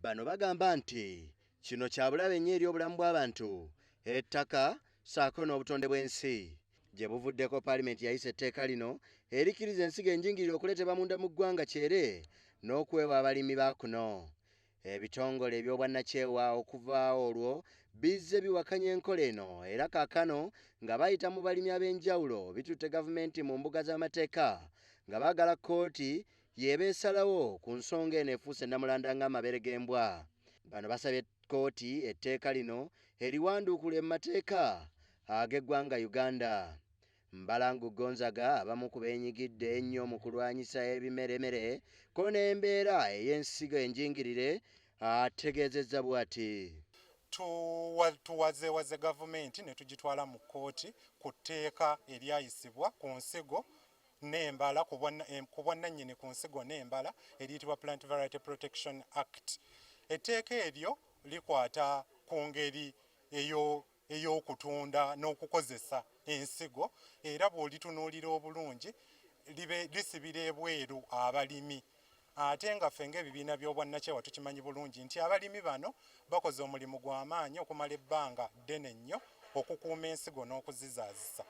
Bano bagamba nti kino kya bulabe nnyo eri obulamu bw'abantu, ettaka ssaako n'obutonde bw'ensi. Gye buvuddeko Paalamenti yayisa etteeka lino erikkiriza ensigo enjingirire okuleetebwa munda mu ggwanga kyere n'okuweebwa abalimi ba kuno. Ebitongole eby'obwannakyewa okuva olwo bizze biwakanya enkola eno era kaakano nga bayita mu balimi ab'enjawulo bitutte gavumenti mu mbuga z'amateeka nga baagala kkooti yeebeesalawo ku nsonga eno efuuse nnamulanda ng'amabeere g'embwa. Bano basabye kkooti etteeka lino eriwanduukule mu mateeka ag'eggwanga Uganda. Mbalangu Gonzaga abamu ku beenyigidde ennyo mu kulwanyisa ebimeremere ko n'embeera ey'ensigo enjingirire ategeezezza bw'ati. Tuwazeewaze gavumenti ne tugitwala mu kkooti ku tteeka eryayisibwa ku nsigo n'embala ku bwannannyini ku nsigo n'embala eriyitibwa Plant Variety Protection Act. Etteeka eryo likwata ku ngeri ey'okutunda n'okukozesa ensigo era bw'olitunuulira obulungi lisibira ebweru abalimi. Ate nga ffe ng'ebibiina by'obwannakyewa tukimanyi bulungi nti abalimi bano bakoze omulimu gw'amaanyi okumala ebbanga ddene nnyo okukuuma ensigo n'okuzizaazisa.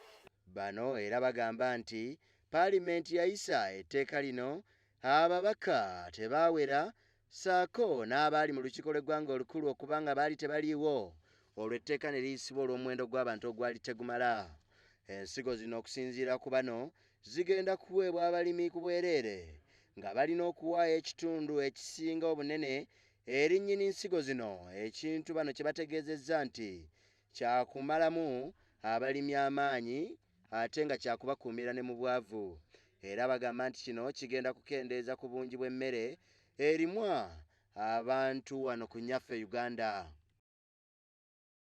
Bano era bagamba nti Paalamenti yayisa etteeka lino ababaka tebaawera ssaako n'abaali mu lukiiko lw'eggwanga olukulu okubanga baali tebaliiwo olwo etteeka ne liyisibwa olw'omuwendo gw'abantu ogwali tegumala. Ensigo zino okusinziira ku bano zigenda kuweebwa abalimi ku bwereere nga balina okuwaayo ekitundu ekisinga obunene eri nnyini nsigo zino, ekintu bano kye bategeezezza nti kyakumalamu abalimi amaanyi ate nga kyakubakuumira ne mu bwavu. Era bagamba nti kino kigenda kukendeeza ku bungi bw'emmere erimwa abantu wano ku nnyaffe Uganda.